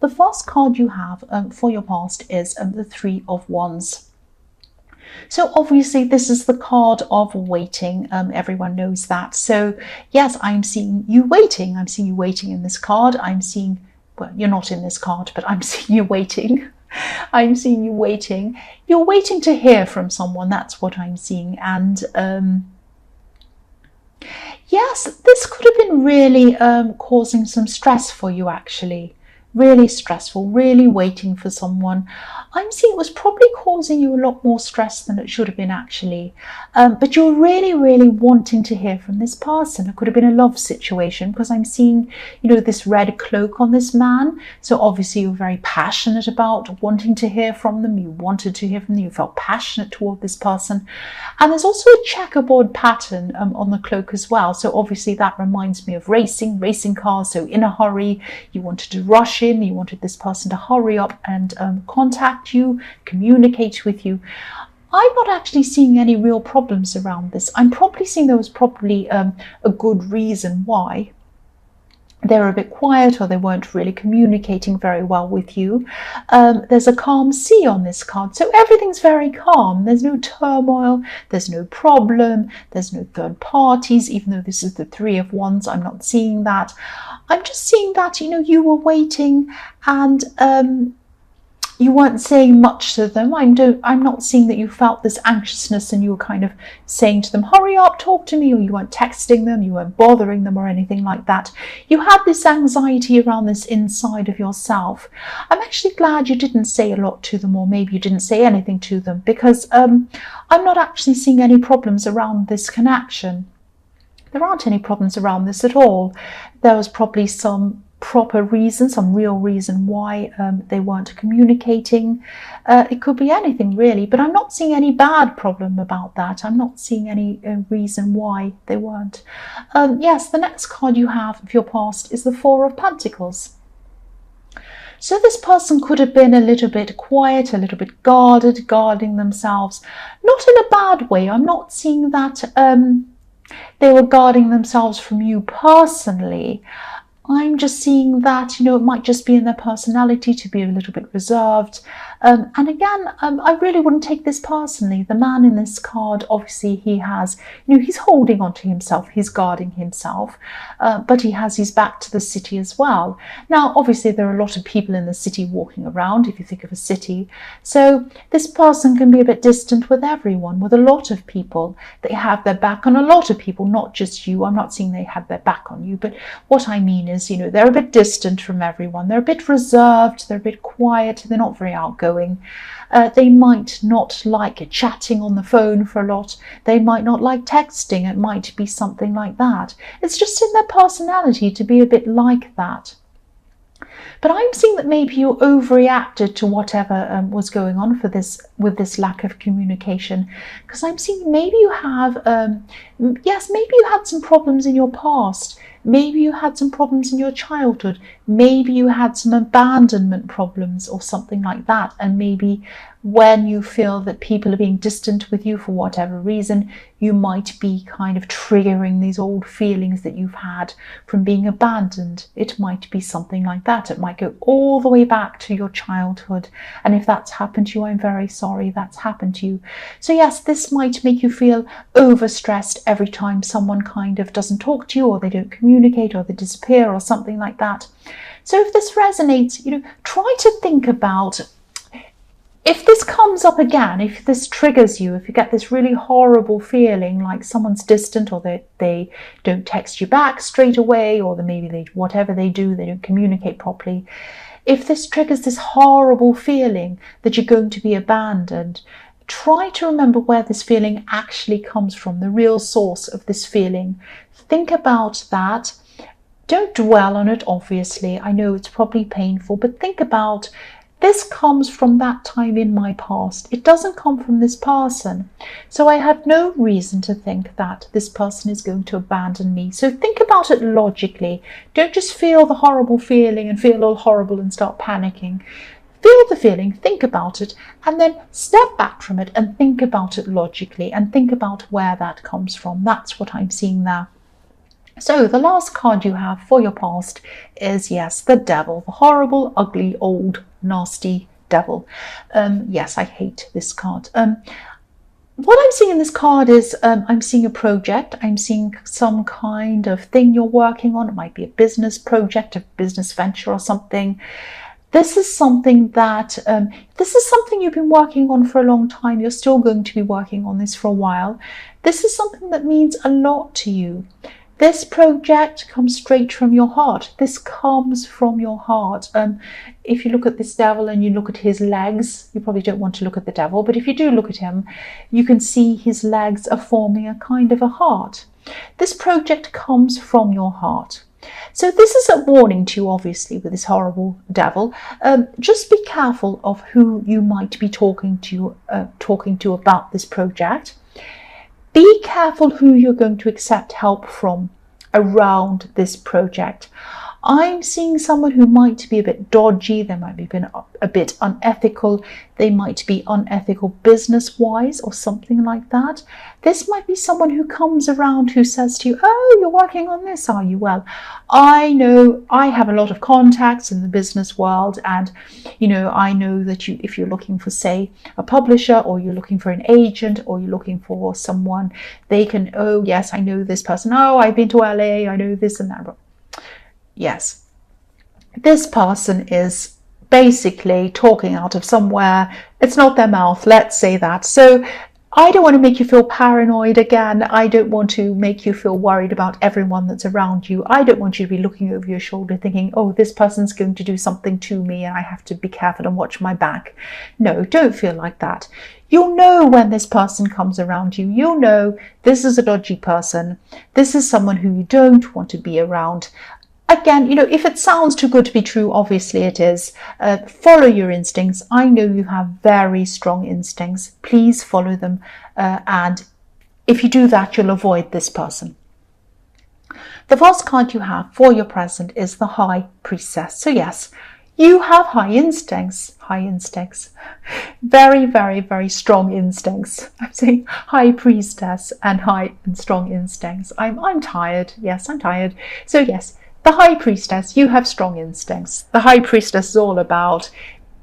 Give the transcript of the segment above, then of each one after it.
the first card you have for your past is the Three of Wands. So obviously this is the card of waiting. Everyone knows that. So yes, I'm seeing you waiting. I'm seeing you waiting in this card. I'm seeing, well, you're not in this card, but I'm seeing you waiting. I'm seeing you waiting. You're waiting to hear from someone. That's what I'm seeing. And yes, this could have been really causing some stress for you, actually. Really stressful, really waiting for someone. I'm seeing it was probably causing you a lot more stress than it should have been, actually. But you're really, really wanting to hear from this person. It could have been a love situation, because I'm seeing, you know, this red cloak on this man. So obviously you're very passionate about wanting to hear from them. You wanted to hear from them. You felt passionate toward this person. And there's also a checkerboard pattern on the cloak as well. So obviously that reminds me of racing cars. So in a hurry, you wanted to rush in. You wanted this person to hurry up and contact you, communicate with you. I'm not actually seeing any real problems around this. I'm probably seeing there was probably a good reason why they were a bit quiet, or they weren't really communicating very well with you. There's a calm sea on this card, so everything's very calm. There's no turmoil, there's no problem, there's no third parties. Even though this is the Three of Wands, I'm not seeing that. I'm just seeing that, you know, you were waiting and you weren't saying much to them. I'm not seeing that you felt this anxiousness and you were kind of saying to them, hurry up, talk to me, or you weren't texting them, you weren't bothering them or anything like that. You had this anxiety around this inside of yourself. I'm actually glad you didn't say a lot to them, or maybe you didn't say anything to them, because I'm not actually seeing any problems around this connection. There aren't any problems around this at all. There was probably some proper reason, some real reason why they weren't communicating. It could be anything really, but I'm not seeing any bad problem about that. I'm not seeing any reason why they weren't. Yes, the next card you have of your past is the Four of Pentacles. So this person could have been a little bit quiet, a little bit guarded, guarding themselves. Not in a bad way. I'm not seeing that they were guarding themselves from you personally. I'm just seeing that, you know, it might just be in their personality to be a little bit reserved. And again, I really wouldn't take this personally. The man in this card, obviously he has, you know, he's holding on to himself, he's guarding himself, but he has his back to the city as well. Now, obviously there are a lot of people in the city walking around, if you think of a city. So this person can be a bit distant with everyone, with a lot of people. They have their back on a lot of people, not just you. I'm not saying they have their back on you, but what I mean is, you know, they're a bit distant from everyone. They're a bit reserved, they're a bit quiet, they're not very outgoing. They might not like chatting on the phone for a lot. They might not like texting. It might be something like that. It's just in their personality to be a bit like that. But I'm seeing that maybe you overreacted to whatever was going on with this lack of communication. Because I'm seeing maybe you have, yes, maybe you had some problems in your past. Maybe you had some problems in your childhood. Maybe you had some abandonment problems or something like that. And maybe when you feel that people are being distant with you for whatever reason, you might be kind of triggering these old feelings that you've had from being abandoned. It might be something like that. It might go all the way back to your childhood. And if that's happened to you, I'm very sorry that's happened to you. So yes, this might make you feel overstressed every time someone kind of doesn't talk to you, or they don't communicate, or they disappear, or something like that. So if this resonates, you know, try to think about, if this comes up again, if this triggers you, if you get this really horrible feeling like someone's distant, or they don't text you back straight away, or whatever they do, they don't communicate properly. If this triggers this horrible feeling that you're going to be abandoned, try to remember where this feeling actually comes from, the real source of this feeling. Think about that. Don't dwell on it, obviously. I know it's probably painful, but think about, this comes from that time in my past. It doesn't come from this person. So I have no reason to think that this person is going to abandon me. So think about it logically. Don't just feel the horrible feeling and feel all horrible and start panicking. Feel the feeling, think about it, and then step back from it and think about it logically, and think about where that comes from. That's what I'm seeing there. So the last card you have for your past is, yes, the devil, the horrible, ugly, old, nasty devil. Yes, I hate this card. What I'm seeing in this card is I'm seeing a project. I'm seeing some kind of thing you're working on. It might be a business project, a business venture or something. This is something that, this is something you've been working on for a long time. You're still going to be working on this for a while. This is something that means a lot to you. This project comes straight from your heart. This comes from your heart. If you look at this devil and you look at his legs, you probably don't want to look at the devil, but if you do look at him, you can see his legs are forming a kind of a heart. This project comes from your heart. So this is a warning to you, obviously, with this horrible devil. Just be careful of who you might be talking to about this project. Be careful who you're going to accept help from around this project. I'm seeing someone who might be a bit dodgy, they might be a bit unethical, they might be unethical business-wise or something like that. This might be someone who comes around who says to you, oh, you're working on this, are you? Well, I know I have a lot of contacts in the business world, and I know that if you're looking for, say, a publisher, or you're looking for an agent, or you're looking for someone, they can, oh yes, I know this person, oh, I've been to LA, I know this and that. Yes, this person is basically talking out of somewhere. It's not their mouth, let's say that. So I don't want to make you feel paranoid again. I don't want to make you feel worried about everyone that's around you. I don't want you to be looking over your shoulder thinking, oh, this person's going to do something to me and I have to be careful and watch my back. No, don't feel like that. You'll know when this person comes around you. You'll know this is a dodgy person. This is someone who you don't want to be around. Again, if it sounds too good to be true, obviously it is. Follow your instincts. I know you have very strong instincts. Please follow them. And if you do that, you'll avoid this person. The first card you have for your present is the High Priestess. So yes, you have high instincts. High instincts. Very, very, very strong instincts. I'm saying High Priestess and high and strong instincts. I'm tired. Yes, I'm tired. So yes, the High Priestess, you have strong instincts. The High Priestess is all about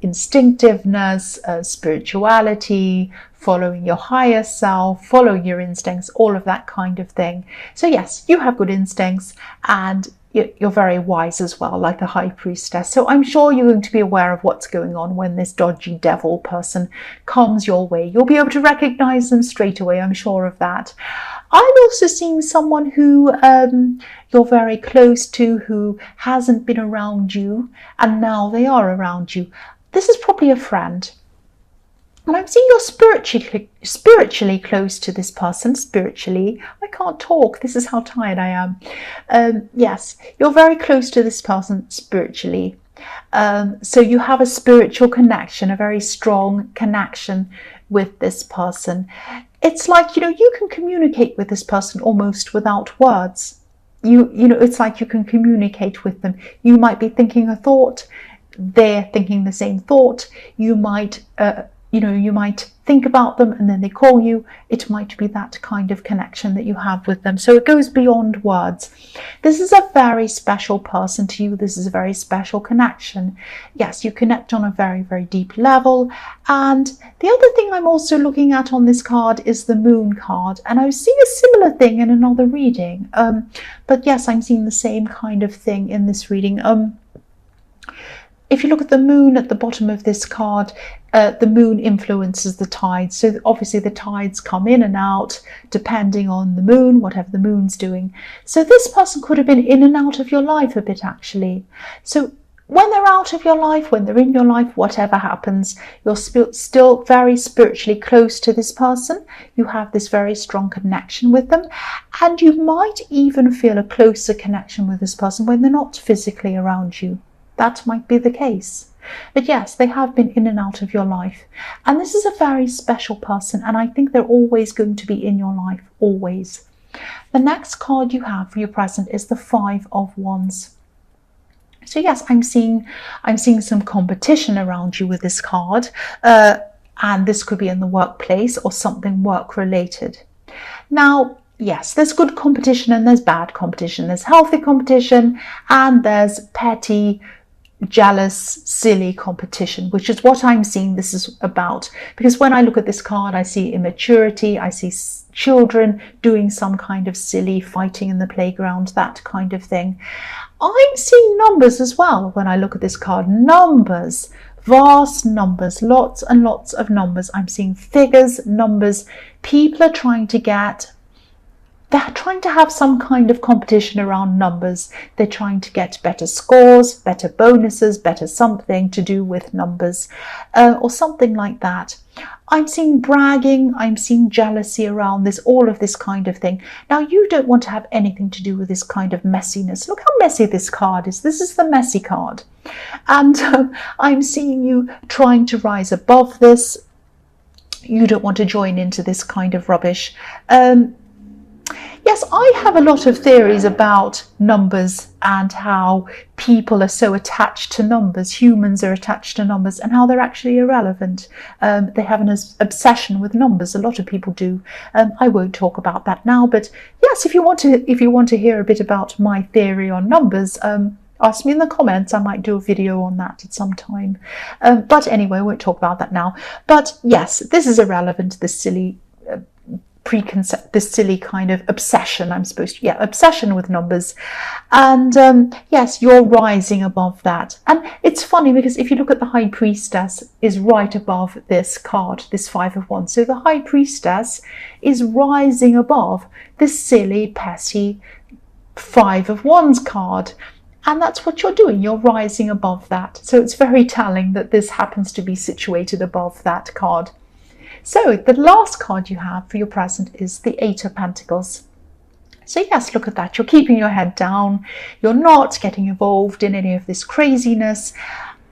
instinctiveness, spirituality, following your higher self, following your instincts, all of that kind of thing. So yes, you have good instincts and you're very wise as well, like the High Priestess. So I'm sure you're going to be aware of what's going on when this dodgy devil person comes your way. You'll be able to recognize them straight away, I'm sure of that. I'm also seeing someone who you're very close to, who hasn't been around you, and now they are around you. This is probably a friend. And I'm seeing you're spiritually close to this person. Spiritually, I can't talk. This is how tired I am. Yes, you're very close to this person spiritually. So you have a spiritual connection, a very strong connection with this person. It's like, you can communicate with this person almost without words. It's like you can communicate with them. You might be thinking a thought, they're thinking the same thought. You might you might think about them and then they call you. It might be that kind of connection that you have with them. So it goes beyond words. This is a very special person to you. This is a very special connection. Yes, you connect on a very, very deep level. And the other thing I'm also looking at on this card is the Moon card. And I was seeing a similar thing in another reading. But yes, I'm seeing the same kind of thing in this reading. If you look at the moon at the bottom of this card, the moon influences the tides. So obviously the tides come in and out depending on the moon, whatever the moon's doing. So this person could have been in and out of your life a bit, actually. So when they're out of your life, when they're in your life, whatever happens, you're still very spiritually close to this person. You have this very strong connection with them. And you might even feel a closer connection with this person when they're not physically around you. That might be the case. But yes, they have been in and out of your life. And this is a very special person. And I think they're always going to be in your life, always. The next card you have for your present is the Five of Wands. So yes, I'm seeing some competition around you with this card. And this could be in the workplace or something work related. Now, yes, there's good competition and there's bad competition. There's healthy competition and there's petty, jealous, silly competition, which is what I'm seeing this is about. Because when I look at this card, I see immaturity, I see children doing some kind of silly fighting in the playground, that kind of thing. I'm seeing numbers as well when I look at this card. Numbers, vast numbers, lots and lots of numbers. I'm seeing figures, numbers. People are trying to have some kind of competition around numbers. They're trying to get better scores, better bonuses, better something to do with numbers, or something like that. I'm seeing bragging, I'm seeing jealousy around this, all of this kind of thing. Now, you don't want to have anything to do with this kind of messiness. Look how messy this card is. This is the messy card. And I'm seeing you trying to rise above this. You don't want to join into this kind of rubbish. Yes, I have a lot of theories about numbers and how people are so attached to numbers, humans are attached to numbers, and how they're actually irrelevant. They have an obsession with numbers. A lot of people do. I won't talk about that now, but yes, if you want to hear a bit about my theory on numbers, ask me in the comments. I might do a video on that at some time. But anyway, I won't talk about that now. But yes, this is irrelevant, this silly this silly kind of obsession, obsession with numbers. And yes, you're rising above that. And it's funny because if you look at the High Priestess is right above this card, this Five of Wands. So the High Priestess is rising above this silly, petty Five of Wands card. And that's what you're doing. You're rising above that. So it's very telling that this happens to be situated above that card. So the last card you have for your present is the Eight of Pentacles. So yes, look at that. You're keeping your head down. You're not getting involved in any of this craziness.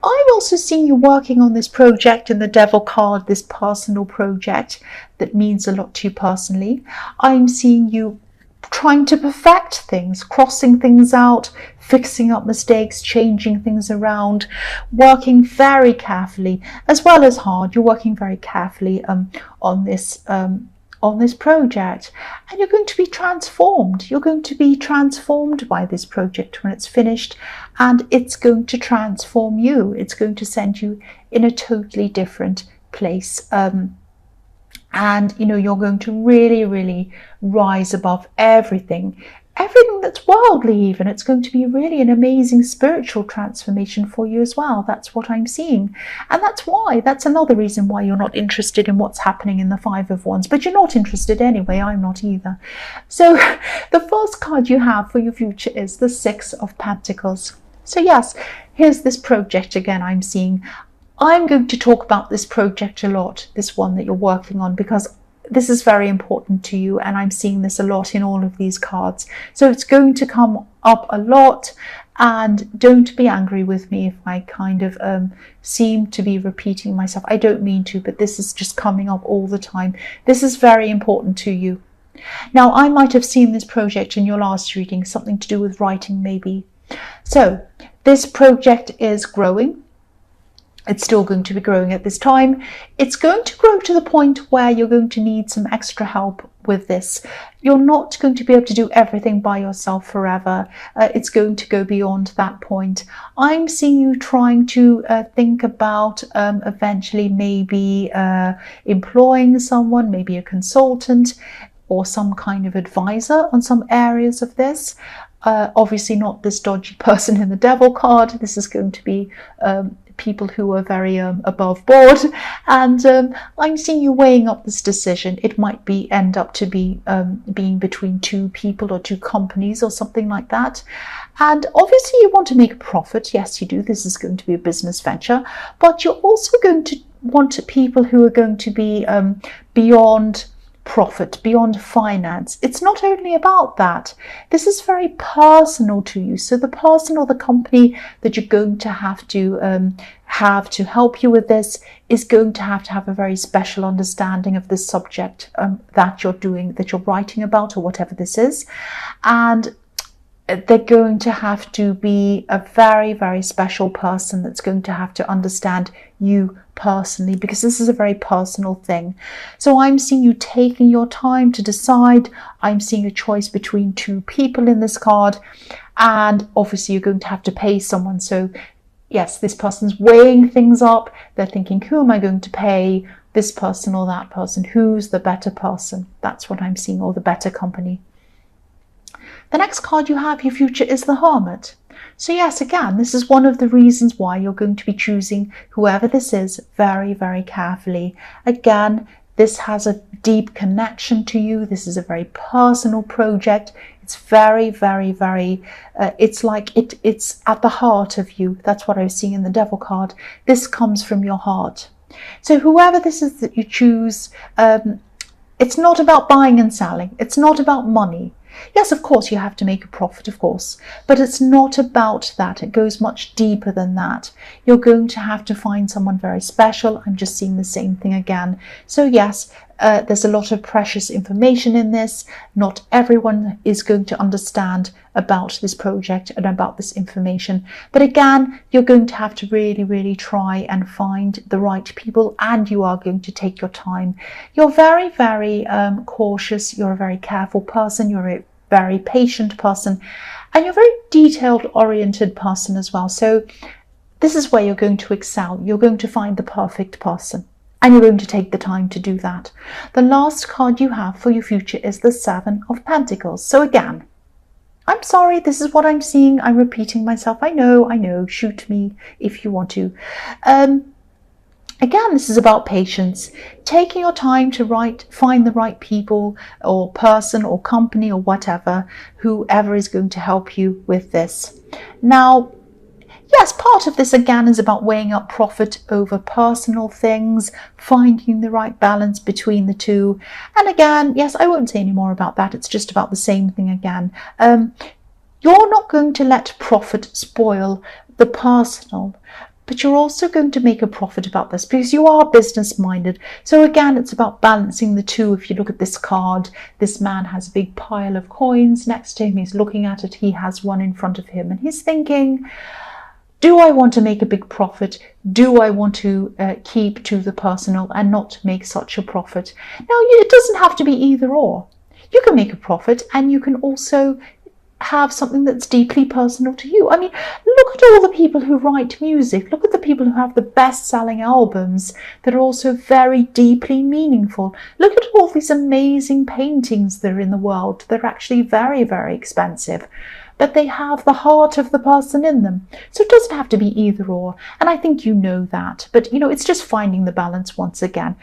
I'm also seeing you working on this project in the Devil card, this personal project that means a lot to you personally. I'm seeing you trying to perfect things, crossing things out, fixing up mistakes, changing things around, working very carefully as well as hard. You're working very carefully on this project, and you're going to be transformed. You're going to be transformed by this project when it's finished, and it's going to transform you. It's going to send you in a totally different place. And you're going to really, really rise above everything that's worldly even. It's going to be really an amazing spiritual transformation for you as well. That's what I'm seeing. And that's another reason why you're not interested in what's happening in the Five of Wands. But you're not interested anyway. I'm not either. So the first card you have for your future is the Six of Pentacles. So yes, here's this project again I'm seeing. I'm going to talk about this project a lot, this one that you're working on, because this is very important to you, and I'm seeing this a lot in all of these cards. So it's going to come up a lot, and don't be angry with me if I kind of seem to be repeating myself. I don't mean to, but this is just coming up all the time. This is very important to you. Now, I might have seen this project in your last reading, something to do with writing maybe. So this project is growing. It's still going to be growing at this time. It's going to grow to the point where you're going to need some extra help with this. You're not going to be able to do everything by yourself forever. It's going to go beyond that point. I'm seeing you trying to think about eventually maybe employing someone, maybe a consultant or some kind of advisor on some areas of this. Obviously not this dodgy person in the Devil card. This is going to be people who are very above board, and I'm seeing you weighing up this decision. It might end up to be being between two people or two companies or something like that. And obviously you want to make a profit. Yes, you do. This is going to be a business venture, but you're also going to want people who are going to be beyond profit, beyond finance. It's not only about that. This is very personal to you. So the person or the company that you're going to have to help you with this is going to have a very special understanding of this subject that you're writing about, or whatever this is. And they're going to have to be a very, very special person that's going to have to understand you personally, because this is a very personal thing. So I'm seeing you taking your time to decide. I'm seeing a choice between two people in this card, and obviously you're going to have to pay someone. So yes, this person's weighing things up. They're thinking, who am I going to pay? This person or that person? Who's the better person? That's what I'm seeing, or the better company. The next card you have, your future, is the Hermit. So yes, again, this is one of the reasons why you're going to be choosing whoever this is very, very carefully. Again, this has a deep connection to you. This is a very personal project. It's very, very, very, it's like it's at the heart of you. That's what I was seeing in the Devil card. This comes from your heart. So whoever this is that you choose, it's not about buying and selling. It's not about money. Yes, of course, you have to make a profit, of course, but it's not about that. It goes much deeper than that. You're going to have to find someone very special. I'm just seeing the same thing again. So yes, there's a lot of precious information in this. Not everyone is going to understand about this project and about this information. But again, you're going to have to really, really try and find the right people, and you are going to take your time. You're very, very cautious. You're a very careful person. You're a very patient person, and you're a very detailed oriented person as well. So this is where you're going to excel. You're going to find the perfect person, and you're going to take the time to do that. The last card you have for your future is the Seven of Pentacles. So again, I'm sorry, this is what I'm seeing. I'm repeating myself. I know, shoot me if you want to. Again, this is about patience, taking your time to find the right people or person or company or whatever, whoever is going to help you with this. Now, yes, part of this again is about weighing up profit over personal things, finding the right balance between the two. And again, yes, I won't say any more about that. It's just about the same thing again. You're not going to let profit spoil the personal, but you're also going to make a profit about this because you are business minded. So again, it's about balancing the two. If you look at this card, this man has a big pile of coins next to him. He's looking at it. He has one in front of him and he's thinking, do I want to make a big profit? Do I want to keep to the personal and not make such a profit? Now, it doesn't have to be either or. You can make a profit and you can also have something that's deeply personal to you. I mean, look at all the people who write music. Look at the people who have the best-selling albums that are also very deeply meaningful. Look at all these amazing paintings that are in the world. They're actually very, very expensive, but they have the heart of the person in them. So it doesn't have to be either or. And I think you know that. But, it's just finding the balance once again.